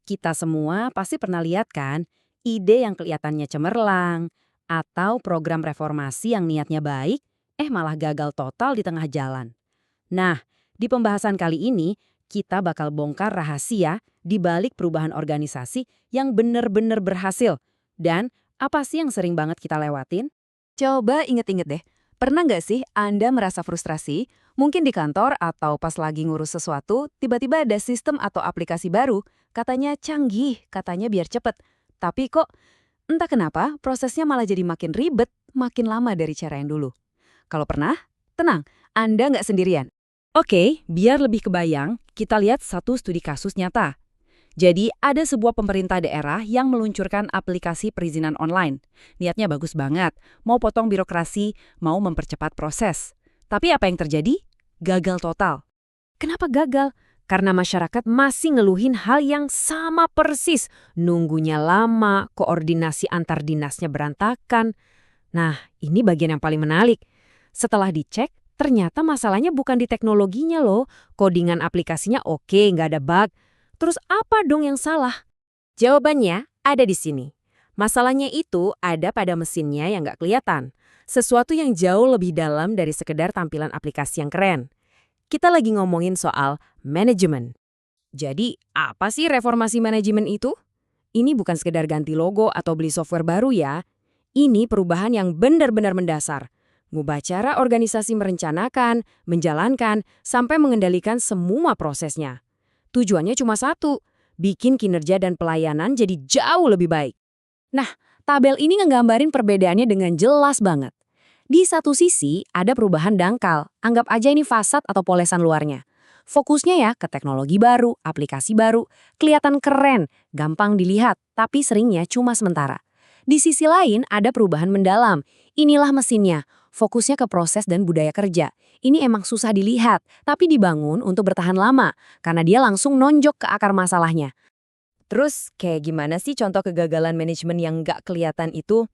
Kita semua pasti pernah lihat kan, ide yang kelihatannya cemerlang, atau program reformasi yang niatnya baik, malah gagal total di tengah jalan. Nah, di pembahasan kali ini, kita bakal bongkar rahasia di balik perubahan organisasi yang benar-benar berhasil. Dan apa sih yang sering banget kita lewatin? Coba inget-inget deh, pernah nggak sih Anda merasa frustrasi? Mungkin di kantor atau pas lagi ngurus sesuatu, tiba-tiba ada sistem atau aplikasi baru, katanya canggih, katanya biar cepet. Tapi kok, entah kenapa, prosesnya malah jadi makin ribet, makin lama dari cara yang dulu. Kalau pernah, tenang, Anda nggak sendirian. Oke, biar lebih kebayang, kita lihat satu studi kasus nyata. Jadi, ada sebuah pemerintah daerah yang meluncurkan aplikasi perizinan online. Niatnya bagus banget, mau potong birokrasi, mau mempercepat proses. Tapi apa yang terjadi? Gagal total. Kenapa gagal? Karena masyarakat masih ngeluhin hal yang sama persis. Nunggunya lama, koordinasi antar dinasnya berantakan. Nah, ini bagian yang paling menarik. Setelah dicek, ternyata masalahnya bukan di teknologinya loh. Codingan aplikasinya oke, nggak ada bug. Terus apa dong yang salah? Jawabannya ada di sini. Masalahnya itu ada pada mesinnya yang nggak kelihatan. Sesuatu yang jauh lebih dalam dari sekedar tampilan aplikasi yang keren. Kita lagi ngomongin soal manajemen. Jadi, apa sih reformasi manajemen itu? Ini bukan sekedar ganti logo atau beli software baru ya. Ini perubahan yang benar-benar mendasar. Ngubah cara organisasi merencanakan, menjalankan, sampai mengendalikan semua prosesnya. Tujuannya cuma satu, bikin kinerja dan pelayanan jadi jauh lebih baik. Nah, tabel ini ngegambarin perbedaannya dengan jelas banget. Di satu sisi, ada perubahan dangkal. Anggap aja ini fasad atau polesan luarnya. Fokusnya ya ke teknologi baru, aplikasi baru, kelihatan keren, gampang dilihat, tapi seringnya cuma sementara. Di sisi lain, ada perubahan mendalam. Inilah mesinnya, fokusnya ke proses dan budaya kerja. Ini emang susah dilihat, tapi dibangun untuk bertahan lama, karena dia langsung nonjok ke akar masalahnya. Terus, kayak gimana sih contoh kegagalan manajemen yang nggak kelihatan itu?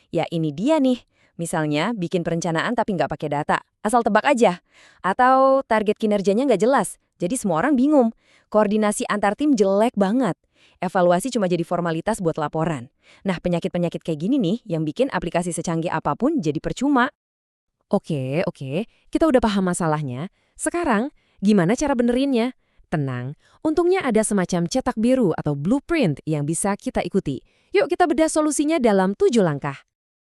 Ya ini dia nih, misalnya bikin perencanaan tapi nggak pakai data, asal tebak aja. Atau target kinerjanya nggak jelas, jadi semua orang bingung. Koordinasi antar tim jelek banget. Evaluasi cuma jadi formalitas buat laporan. Nah, penyakit-penyakit kayak gini nih yang bikin aplikasi secanggih apapun jadi percuma. Oke, kita udah paham masalahnya. Sekarang, gimana cara benerinnya? Tenang, untungnya ada semacam cetak biru atau blueprint yang bisa kita ikuti. Yuk kita bedah solusinya dalam 7 langkah.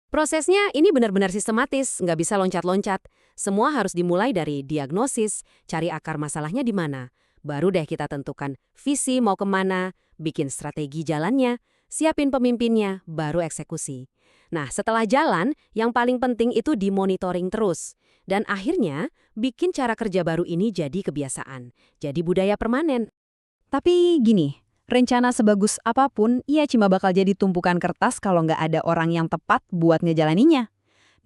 Prosesnya ini benar-benar sistematis, nggak bisa loncat-loncat. Semua harus dimulai dari diagnosis, cari akar masalahnya di mana. Baru deh kita tentukan visi mau kemana, bikin strategi jalannya, siapin pemimpinnya, baru eksekusi. Nah, setelah jalan, yang paling penting itu dimonitoring terus. Dan akhirnya, bikin cara kerja baru ini jadi kebiasaan, jadi budaya permanen. Tapi gini, rencana sebagus apapun, ia cuma bakal jadi tumpukan kertas kalau nggak ada orang yang tepat buat ngejalaninya.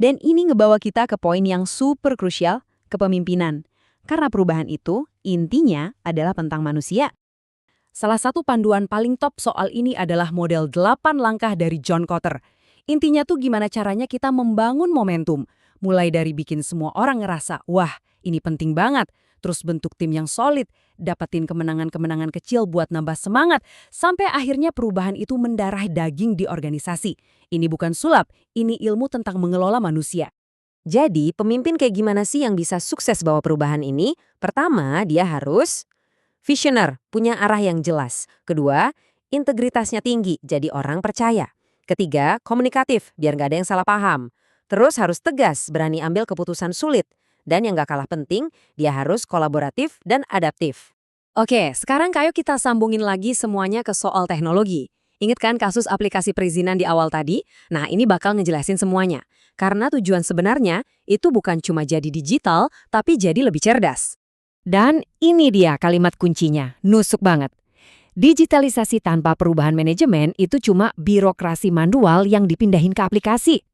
Dan ini ngebawa kita ke poin yang super krusial, kepemimpinan. Karena perubahan itu, intinya adalah tentang manusia. Salah satu panduan paling top soal ini adalah model 8 langkah dari John Kotter. Intinya tuh gimana caranya kita membangun momentum. Mulai dari bikin semua orang ngerasa, wah ini penting banget. Terus bentuk tim yang solid, dapetin kemenangan-kemenangan kecil buat nambah semangat, sampai akhirnya perubahan itu mendarah daging di organisasi. Ini bukan sulap, ini ilmu tentang mengelola manusia. Jadi, pemimpin kayak gimana sih yang bisa sukses bawa perubahan ini? Pertama, dia harus visioner, punya arah yang jelas. Kedua, integritasnya tinggi, jadi orang percaya. Ketiga, komunikatif, biar nggak ada yang salah paham. Terus harus tegas, berani ambil keputusan sulit. Dan yang gak kalah penting, dia harus kolaboratif dan adaptif. Oke, sekarang kayo kita sambungin lagi semuanya ke soal teknologi. Ingat kan kasus aplikasi perizinan di awal tadi? Nah, ini bakal ngejelasin semuanya. Karena tujuan sebenarnya itu bukan cuma jadi digital, tapi jadi lebih cerdas. Dan ini dia kalimat kuncinya, nusuk banget. Digitalisasi tanpa perubahan manajemen itu cuma birokrasi manual yang dipindahin ke aplikasi.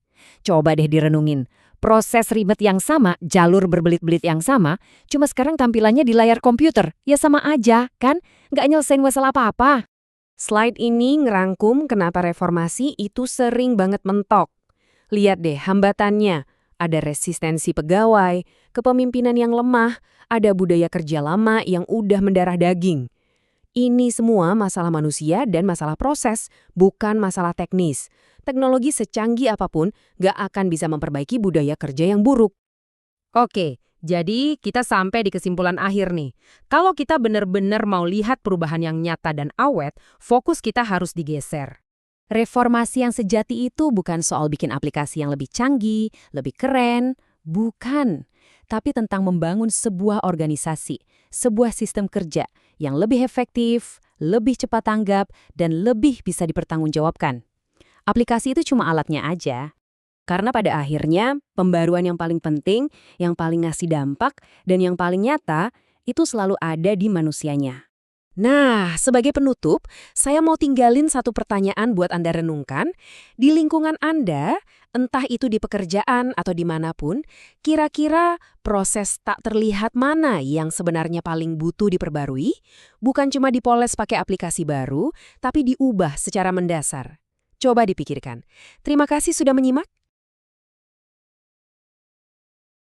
Coba deh direnungin. Proses ribet yang sama, jalur berbelit-belit yang sama, cuma sekarang tampilannya di layar komputer. Ya sama aja, kan? Nggak nyelesain masalah apa-apa. Slide ini ngerangkum kenapa reformasi itu sering banget mentok. Lihat deh hambatannya. Ada resistensi pegawai, kepemimpinan yang lemah, ada budaya kerja lama yang udah mendarah daging. Ini semua masalah manusia dan masalah proses, bukan masalah teknis. Teknologi secanggih apapun nggak akan bisa memperbaiki budaya kerja yang buruk. Oke, jadi kita sampai di kesimpulan akhir nih. Kalau kita benar-benar mau lihat perubahan yang nyata dan awet, fokus kita harus digeser. Reformasi yang sejati itu bukan soal bikin aplikasi yang lebih canggih, lebih keren, bukan. Tapi tentang membangun sebuah organisasi, sebuah sistem kerja yang lebih efektif, lebih cepat tanggap, dan lebih bisa dipertanggungjawabkan. Aplikasi itu cuma alatnya aja. Karena pada akhirnya, pembaruan yang paling penting, yang paling ngasih dampak, dan yang paling nyata, itu selalu ada di manusianya. Nah, sebagai penutup, saya mau tinggalin satu pertanyaan buat Anda renungkan. Di lingkungan Anda, entah itu di pekerjaan atau dimanapun, kira-kira proses tak terlihat mana yang sebenarnya paling butuh diperbarui? Bukan cuma dipoles pakai aplikasi baru, tapi diubah secara mendasar. Coba dipikirkan. Terima kasih sudah menyimak.